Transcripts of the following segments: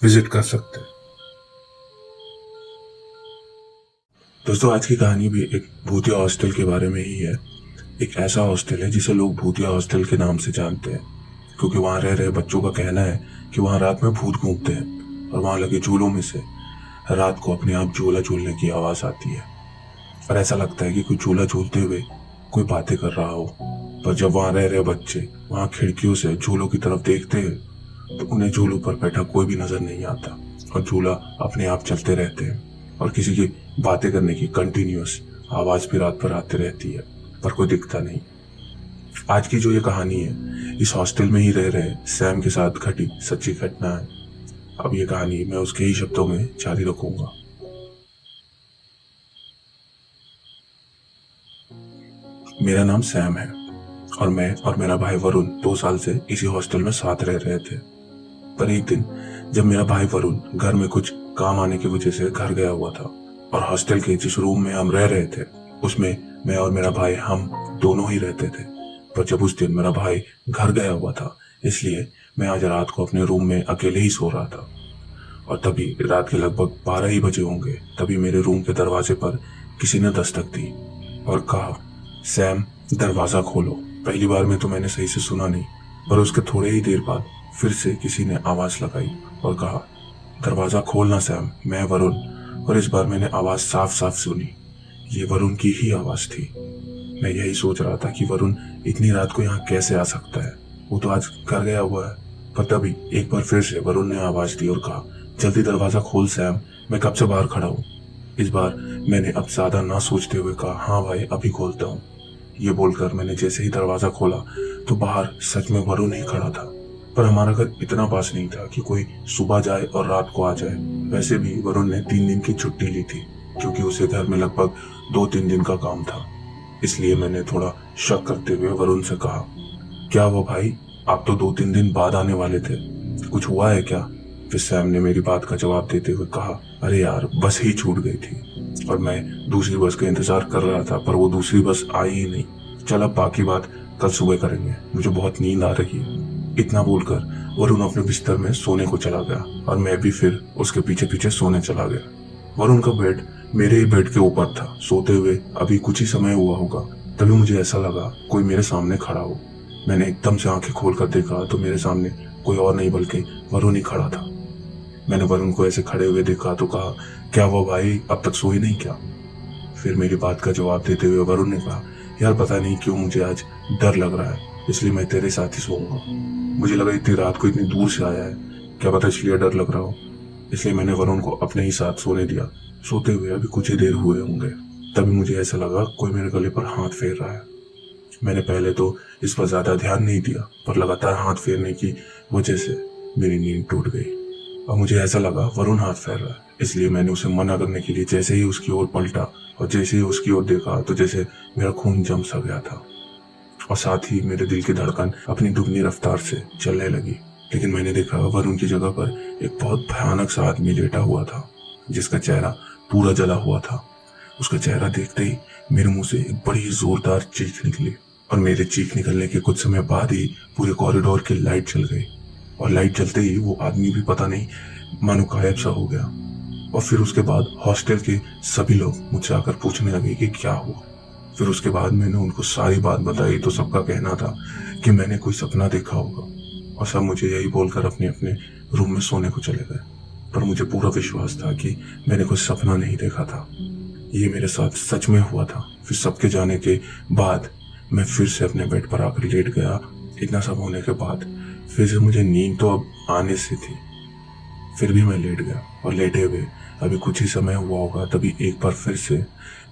Visit कर सकते हैं। दोस्तों, आज की कहानी भी एक भूतिया हॉस्टल के बारे में ही है। एक ऐसा हॉस्टल है जिसे लोग भूतिया हॉस्टल के नाम से जानते हैं, क्योंकि वहां रह रहे बच्चों का कहना है कि वहां रात में भूत घूमते हैं और वहां लगे झूलों में से रात को अपने आप झूला झूलने की आवाज आती है। और ऐसा लगता है कि कोई झूला झूलते हुए कोई बातें कर रहा हो। पर जब वहां रह रहे बच्चे वहां खिड़कियों से झूलों की तरफ देखते हैं तो उन्हें झूलों पर बैठा कोई भी नजर नहीं आता और झूला अपने आप चलते रहते हैं और किसी की बातें करने की कंटिन्यूअस आवाज भी रात भर आती रहती है, पर कोई दिखता नहीं। आज की जो ये कहानी है इस हॉस्टल में ही रह रहे सैम के साथ घटी सच्ची घटना है। अब ये कहानी मैं उसके ही शब्दों में जारी रखूंगा। मेरा नाम सैम है और मैं और मेरा भाई वरुण 2 साल से इसी हॉस्टल में साथ रह रहे थे। पर एक दिन जब मेरा भाई वरुण घर में कुछ काम आने की वजह से घर गया हुआ था और हॉस्टल के जिस रूम में हम रह रहे थे उसमें मैं और मेरा भाई हम दोनों ही रहते थे। पर जब उस दिन मेरा भाई घर गया हुआ था इसलिए मैं आज रात को अपने रूम में अकेले ही सो रहा था। और तभी रात के लगभग 12 ही बजे होंगे, तभी मेरे रूम के दरवाजे पर किसी ने दस्तक दी और कहा, सैम दरवाजा खोलो। पहली बार में तो मैंने सही से सुना नहीं, पर उसके थोड़े ही देर बाद फिर से किसी ने आवाज लगाई और कहा, दरवाजा खोलना सैम, मैं वरुण। और इस बार मैंने आवाज साफ साफ सुनी। ये वरुण की ही आवाज थी। मैं यही सोच रहा था कि वरुण इतनी रात को यहाँ कैसे आ सकता है, वो तो आज घर गया हुआ है। पर तभी एक बार फिर से वरुण ने आवाज दी और कहा, जल्दी दरवाजा खोल सैम, मैं कब से बाहर खड़ा हूँ। इस बार मैंने अब ज्यादा ना सोचते हुए कहा, हाँ भाई अभी खोलता हूँ। ये बोलकर मैंने जैसे ही दरवाजा खोला तो बाहर सच में वरुण ही खड़ा था। पर हमारा घर इतना पास नहीं था कि कोई सुबह जाए और रात को आ जाए। वैसे भी वरुण ने 3 दिन की छुट्टी ली थी क्योंकि उसे घर में लगभग 2-3 दिन का काम था। इसलिए मैंने थोड़ा शक करते हुए वरुण से कहा, क्या हुआ भाई, आप तो 2-3 दिन बाद आने वाले थे, कुछ हुआ है क्या। फिर सैम ने मेरी बात का जवाब देते हुए कहा, अरे यार बस ही छूट गई थी और मैं दूसरी बस का इंतजार कर रहा था, पर वो दूसरी बस आई ही नहीं। चल अब बाकी बात कल सुबह करेंगे, मुझे बहुत नींद आ रही है। इतना बोलकर वरुण अपने बिस्तर में सोने को चला गया और मैं भी फिर उसके पीछे पीछे सोने चला गया। वरुण का बेड मेरे ही बेड के ऊपर था। सोते हुए अभी कुछ ही समय हुआ होगा, तभी मुझे ऐसा लगा कोई मेरे सामने खड़ा हो। मैंने एकदम से आंखें खोलकर देखा तो मेरे सामने कोई और नहीं बल्कि वरुण ही खड़ा था। मैंने वरुण को ऐसे खड़े हुए देखा तो कहा, क्या हुआ भाई, अब तक सोई नहीं क्या। फिर मेरी बात का जवाब देते हुए वरुण ने कहा, यार पता नहीं क्यों मुझे आज डर लग रहा है, इसलिए मैं तेरे साथ ही सोऊंगा। मुझे लगा इतनी रात को इतनी दूर से आया है, क्या पता इसलिए डर लग रहा हो। इसलिए मैंने वरुण को अपने ही साथ सोने दिया। सोते हुए अभी कुछ ही देर हुए होंगे, तभी मुझे ऐसा लगा कोई मेरे गले पर हाथ फेर रहा है। मैंने पहले तो इस पर ज्यादा ध्यान नहीं दिया, पर लगातार हाथ फेरने की वजह से मेरी नींद टूट गई और मुझे ऐसा लगा वरुण हाथ फेर रहा है। इसलिए मैंने उसे मना करने के लिए जैसे ही उसकी ओर पलटा और जैसे ही उसकी ओर देखा तो जैसे मेरा खून जम सा गया था और साथ ही मेरे दिल की धड़कन अपनी दुगनी रफ्तार से चलने लगी। लेकिन मैंने देखा वरुण की जगह पर एक बहुत भयानक सा आदमी लेटा हुआ था, जिसका चेहरा पूरा जला हुआ था। उसका चेहरा देखते ही मेरे मुंह से एक बड़ी जोरदार चीख निकली और मेरे चीख निकलने के कुछ समय बाद ही पूरे कॉरिडोर की लाइट जल गई और लाइट जलते ही वो आदमी भी पता नहीं मानो गायब सा हो गया। और फिर उसके बाद हॉस्टल के सभी लोग मुझसे आकर पूछने लगे कि क्या हुआ। फिर उसके बाद मैंने उनको सारी बात बताई तो सबका कहना था कि मैंने कोई सपना देखा होगा और सब मुझे यही बोलकर अपने अपने रूम में सोने को चले गए। पर मुझे पूरा विश्वास था कि मैंने कोई सपना नहीं देखा था, ये मेरे साथ सच में हुआ था। फिर सबके जाने के बाद मैं फिर से अपने बेड पर आकर लेट गया। इतना सब होने के बाद फिर से मुझे नींद तो अब आने से थी, फिर भी मैं लेट गया और लेटे हुए अभी कुछ ही समय हुआ होगा तभी एक बार फिर से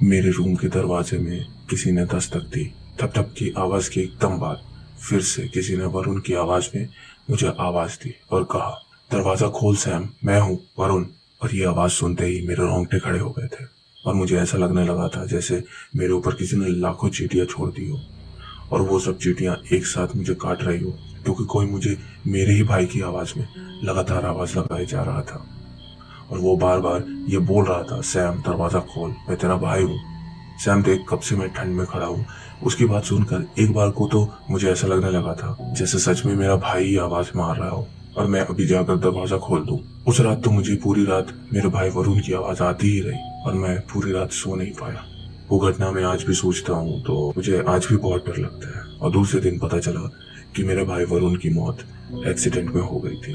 मेरे रूम के दरवाजे में किसी ने दस्तक दी। ठप ठप की आवाज के एकदम बाद फिर से किसी ने वरुण की आवाज में मुझे आवाज दी और कहा, दरवाजा खोल सैम, मैं हूँ वरुण। और ये आवाज सुनते ही मेरे रोंगटे खड़े हो गए थे और मुझे ऐसा लगने लगा था जैसे मेरे ऊपर किसी ने लाखों चींटियां छोड़ दी हो और वो सब चींटियां एक साथ मुझे काट रही हो, क्योंकि कोई मुझे मेरे ही भाई की आवाज में लगातार आवाज लगाई जा रहा था और वो बार बार ये बोल रहा था, सैम दरवाजा खोल, मैं तेरा भाई हूँ। सैम देख कब से मैं ठंड में खड़ा हूँ। उसकी बात सुनकर एक बार को तो मुझे ऐसा लगने लगा था जैसे सच में मेरा भाई ही आवाज मार रहा हो और मैं अभी जाकर दरवाजा खोल दूं। उस रात तो मुझे पूरी रात मेरे भाई वरुण की आवाज आती ही रही और मैं पूरी रात सो नहीं पाया। वो घटना मैं आज भी सोचता हूँ तो मुझे आज भी बहुत डर लगता है। और दूसरे दिन पता चला कि मेरे भाई वरुण की मौत एक्सीडेंट में हो गई थी।